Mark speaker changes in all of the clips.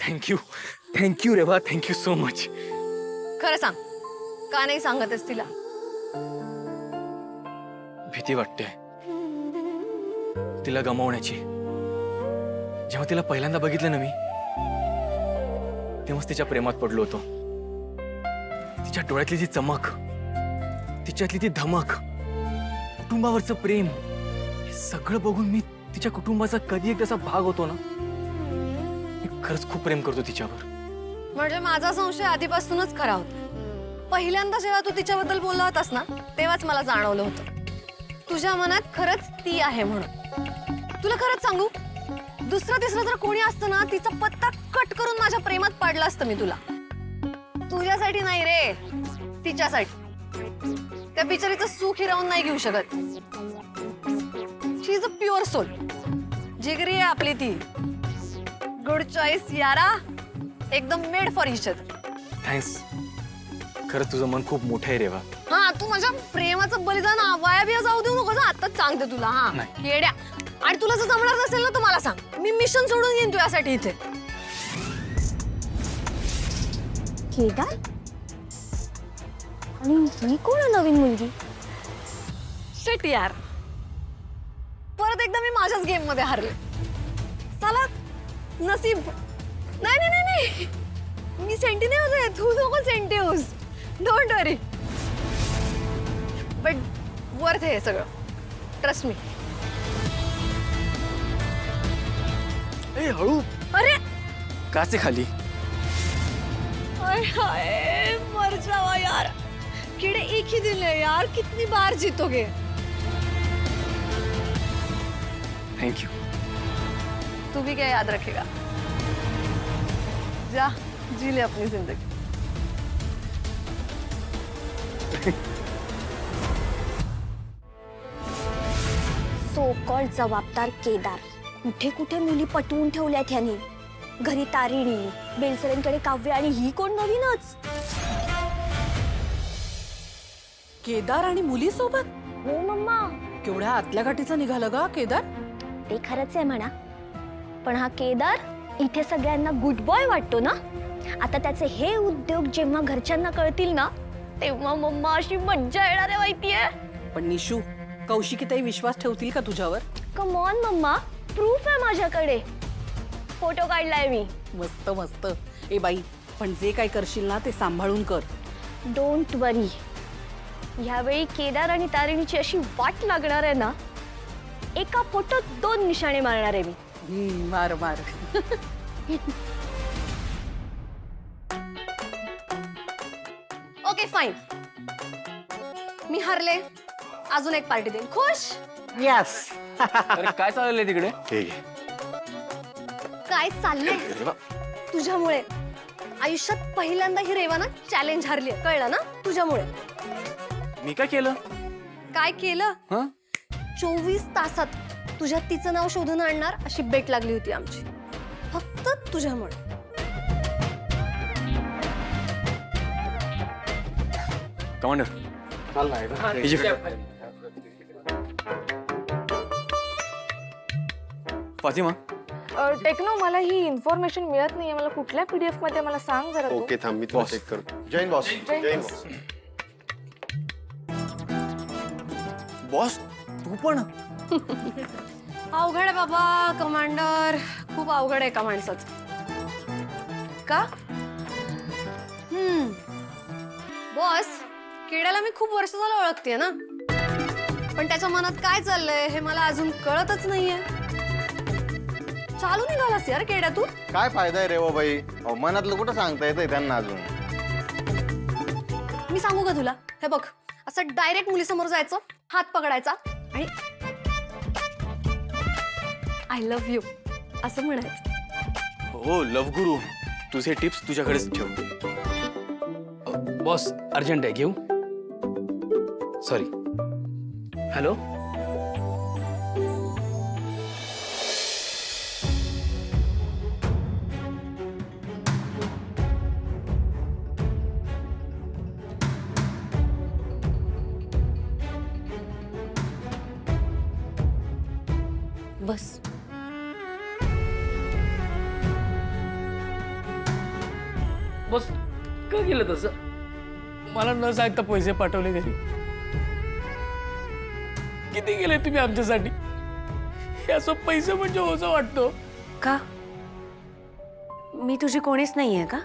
Speaker 1: Thank you Reva, thank you so much.
Speaker 2: खरं सांग, का नाही सांगतेस तिला?
Speaker 1: भीती वाटते तिला गमावण्याची. जेव्हा तिला पहिल्यांदा बघितलं ना मी, तेव्हाच तिच्या प्रेमात पडलो होतो. तिच्या डोळ्यातली जी चमक, तिच्यातली ती धमक, कुटुंबावरचं प्रेम, हे सगळं बघून मी तिच्या कुटुंबाचा कधी एक तसा भाग होतो ना. मी खरंच खूप प्रेम करतो तिच्यावर.
Speaker 2: म्हणजे माझा संशय आधीपासूनच खरा होता. पहिल्यांदा जेव्हा तू तिच्याबद्दल बोलला होतास ना, तेव्हाच मला जाणवलं होतं तुझ्या मनात खरंच ती आहे म्हणून. तुला खरंच सांगू, दुसरं तिसरं जर कोणी असतं ना, तिचा पत्ता कट करून माझ्या प्रेमात पाडला असतं मी तुला. तुझ्यासाठी नाही रे, तिच्यासाठी. त्या बिचारीचं सुख हिरावून नाही घेऊ शकत. शी इज अ प्युअर सोल. जिगरी आहे आपली ती. गुड चॉईस यारा, एकदम made for each other.
Speaker 1: Thanks. खरंच तुझं मन खूप मोठं आहे रेवा.
Speaker 2: हा, तू माझ्या प्रेमाचं बलिदान वाया बिया जाऊ देऊ नको. आताच सांगते तुला. हा
Speaker 1: नाही.
Speaker 2: येड्या. आणि तुला जर जमणार नसेल ना, तर मला सांग. मी मिशन सोडून घेईन तुझ्यासाठी इथे.
Speaker 3: केदार आणि ही कोण आहे नवीन मुलगी?
Speaker 2: शिट यार, परत एकदा मी माझ्याच गेम मध्ये हारले. चला नसीब. नाही नाही नाही नाही, मी सेंटी नाही होते. तू नको सेंटी होस. Don't worry. बट वर्थ आहे सगळं. Trust me.
Speaker 1: ए हळू.
Speaker 2: अरे
Speaker 1: काचे खाली.
Speaker 2: हाय हाय, मर जावा यार. कीड़े एक ही दिन है यार, कितनी बार जीतोगे?
Speaker 1: थँक्यू.
Speaker 2: तू भी क्या याद रखेगा? जा, जी ले अपनी जिंदगी.
Speaker 3: सो कॉल्ड जबाबदार केदार कुठे कुठे मुली पटवून ठेवल्यात ह्यानी. घरी तारिणी, बेलसरेंकडे काव्य आणि ही कोण नवीनच.
Speaker 4: केदार आणि मुली सोबत?
Speaker 3: हो मम्मा,
Speaker 4: केवढ्या आतल्या गाठीचा निघाला गा केदार.
Speaker 3: ते खरंच आहे म्हणा. पण हा केदार इथे सगळ्यांना गुड बॉय वाटतो ना. आता त्याचे हे उद्योग जेव्हा घरच्यांना कळतील ना, तेव्हा मम्मा अशी मज्जा येणार आहे माहितीये.
Speaker 4: पण निशू, कौशिकीताई विश्वास ठेवतील का तुझ्यावर?
Speaker 3: कम ऑन मम्मा, प्रूफ आहे माझ्याकडे. फोटो काढलाय मी.
Speaker 4: मस्त मस्त. ए बाई, पण जे काय करशील ना ते सांभाळून कर.
Speaker 3: डोंट वरी. ह्यावेळी केदार आणि तारिणीची अशी वाट लागणार आहे ना, एका फोटोत 2 निशाणे मारणार आहे मी.
Speaker 4: मार मार.
Speaker 2: Okay fine. मी हारले. अजून एक पार्टी देईन. खुश?
Speaker 5: यस.
Speaker 1: अरे काय चाललंय तिकडे?
Speaker 5: हे घे.
Speaker 2: काय चाललंय?
Speaker 1: रेवा,
Speaker 2: तुझ्यामुळे. आयुष्यात पहिल्यांदा ही रेवा ना चॅलेंज हारली. कळलं ना? तुझ्यामुळे.
Speaker 1: मी काय केलं?
Speaker 2: काय केलं?
Speaker 1: हं?
Speaker 2: 24 तासात तुझ्यात तिचं नाव शोधून आणणार अशी बेट लागली होती आमची. फक्त तुझ्यामुळे.
Speaker 1: कमांडर. फातिमा,
Speaker 6: टेक्नो, मला ही इन्फॉर्मेशन मिळत नाहीये. मला कुठल्या पीडीएफ मध्ये मला सांग जरा तू.
Speaker 5: ओके थांब, मी तुला चेक करतो. Jain boss. Jain boss.
Speaker 1: Boss तू पण?
Speaker 2: अवघड आहे बाबा कमांडर. खूप अवघड आहे का माणसाचं. का? बॉस, किड्याला मी खूप वर्ष झालं ओळखतेय ना, पण त्याच्या मनात काय चाललंय हे मला अजून कळतच नाहीये. चालू निघालास यार केड्या तू.
Speaker 5: काय फायदा आहे रे वो बाई? मनातलं कुठं सांगता येतंय त्यांना अजून.
Speaker 2: मी सांगू का तुला? हे बघ, असं डायरेक्ट मुलीसमोर जायचं, हात पकडायचा आणि आय लव्ह यू असं म्हणायचं.
Speaker 1: हो लव गुरु, तुझे टिप्स तुझ्याकडेच ठेव. बॉस अर्जंट आहे, घेऊ? सॉरी. हॅलो.
Speaker 2: बस.
Speaker 1: बस का केलं तसं? मला न सांगता पैसे पाठवले घरी. किती गेले तुम्ही आमच्यासाठी? हे असं पैसे म्हणजे ओझं वाटतो.
Speaker 2: का मी तुझी कोणीच नाहीये का?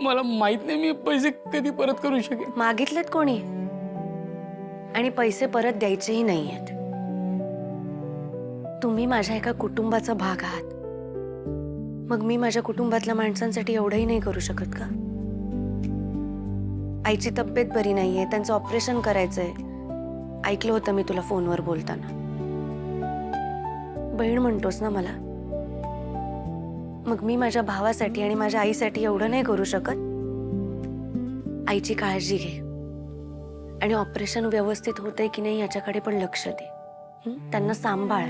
Speaker 1: मला माहित नाही मी पैसे कधी परत करू शकेन.
Speaker 2: मागितलेत कोणी आणि पैसे परत द्यायचेही नाहीयेत. तुम्ही माझ्या एका कुटुंबाचा भाग आहात. मग मी माझ्या कुटुंबातल्या माणसांसाठी एवढंही नाही करू शकत का? आईची तब्येत बरी नाहीये, त्यांचं ऑपरेशन करायचंय. ऐकलं होतं मी तुला फोनवर बोलताना. बहीण म्हणतोस ना मला, मग मी माझ्या भावासाठी आणि माझ्या आईसाठी एवढं नाही करू शकत? आईची काळजी घे आणि ऑपरेशन व्यवस्थित होतंय की नाही याच्याकडे पण लक्ष दे. त्यांना सांभाळ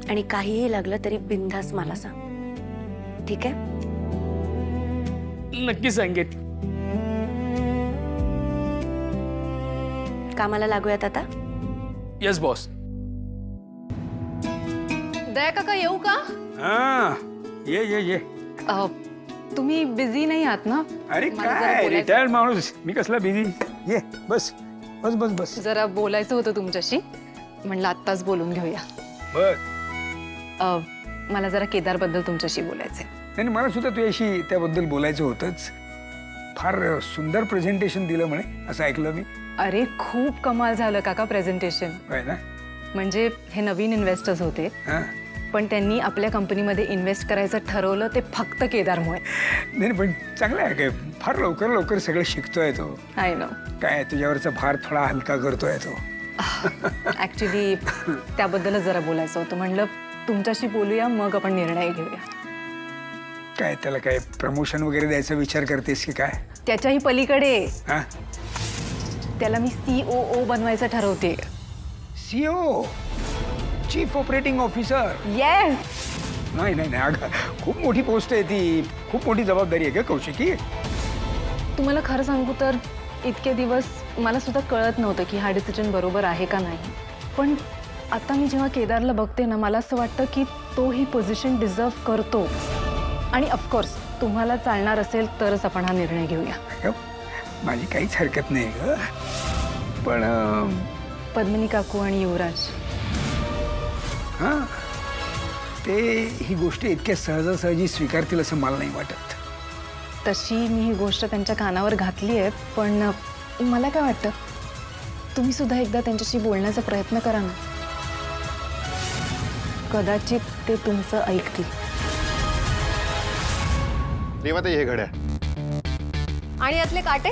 Speaker 2: आणि काहीही लागलं तरी बिनधास्त मला सांग, ठीक आहे?
Speaker 1: नक्की सांगेन.
Speaker 2: कामाला लागूयात आता.
Speaker 1: Yes boss.
Speaker 6: दया काका येऊ का?
Speaker 7: हा ये ये ये.
Speaker 6: तुम्ही बिझी नाही आहात ना?
Speaker 7: अरे
Speaker 6: मला जरा
Speaker 7: काय
Speaker 6: बोलायचं-
Speaker 7: रिटायर्ड माणूस मी कसला बिझी. ये बस बस बस बस.
Speaker 6: जरा बोलायचं होतं तुमच्याशी, म्हणलं आत्ताच बोलून घेऊया.
Speaker 7: बस
Speaker 6: मला जरा केदार बद्दल तुमच्याशी बोलायचंय.
Speaker 7: नाही मला सुद्धा तुझ्याशी त्याबद्दल बोलायचं होतंच. फार सुंदर प्रेझेंटेशन दिलं म्हणे असं ऐकलं मी.
Speaker 6: अरे खूप कमाल झालं काका प्रेझेंटेशन.
Speaker 7: होय ना?
Speaker 6: म्हणजे हे नवीन इन्व्हेस्टर्स होते,
Speaker 7: हा
Speaker 6: पण त्यांनी आपल्या कंपनीमध्ये इन्व्हेस्ट करायचं ठरवलं ते फक्त केदारमुळे.
Speaker 7: नाही पण चांगलं आहे काय. फार लवकर लवकर सगळं शिकतोय तो.
Speaker 6: I know.
Speaker 7: काय तुझ्यावरचा भार थोडा हलका करतोय तो.
Speaker 6: ऍक्च्युली त्याबद्दलच जरा बोलायचं होतं. म्हणलं तुमच्याशी बोलूया, मग आपण निर्णय घेऊया.
Speaker 7: काय त्याला काय प्रमोशन वगैरे द्यायचा विचार करतेस की काय?
Speaker 6: त्याच्याही पलीकडे
Speaker 7: हा
Speaker 6: त्याला मी COO बनवायचं ठरवते.
Speaker 7: CEO chief operating officer.
Speaker 6: Yes.
Speaker 7: नाही नाही नाही अगं खूप मोठी पोस्ट आहे ती. खूप मोठी जबाबदारी आहे का कौशिकी.
Speaker 6: तुम्हाला खरं सांगू तर इतके दिवस मला सुद्धा कळत नव्हतं की हा डिसिजन बरोबर आहे का नाही. पण आता मी जेव्हा केदारला बघते ना, मला असं वाटतं की तो ही पोझिशन डिझर्व करतो. आणि ऑफकोर्स तुम्हाला चालणार असेल तरच आपण हा निर्णय घेऊया.
Speaker 7: अगं, माझी काहीच हरकत नाही ग. पण
Speaker 6: पद्मिनी काकू आणि युवराज,
Speaker 7: हां ते ही गोष्ट इतक्या सहजासहजी स्वीकारतील असं मला नाही वाटत.
Speaker 6: तशी मी ही गोष्ट त्यांच्या कानावर घातली आहे. पण मला काय वाटतं, तुम्ही सुद्धा एकदा त्यांच्याशी बोलण्याचा प्रयत्न करा ना. कदाचित ते तुमचं ऐकतील.
Speaker 5: रेवाताई हे घड्याळ.
Speaker 2: आणि यातले काटे?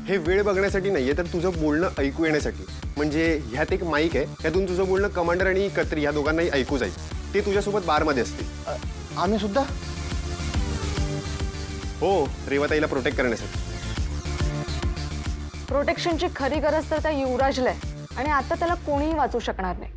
Speaker 5: हे वेळ बघण्यासाठी नाहीये तर तुझं बोलणं ऐकू येण्यासाठी. म्हणजे ह्यात एक माईक आहे, त्यातून तुझं बोलणं कमांडर आणि कत्री ह्या दोघांनाही ऐकू जाईल. ते तुझ्यासोबत बारमध्ये असतील. आम्ही सुद्धा? हो, रेवाताईला प्रोटेक्ट करण्यासाठी.
Speaker 6: प्रोटेक्शनची खरी गरज तर त्या युवराजला आहे आणि आता त्याला कोणीही वाचू शकणार नाही.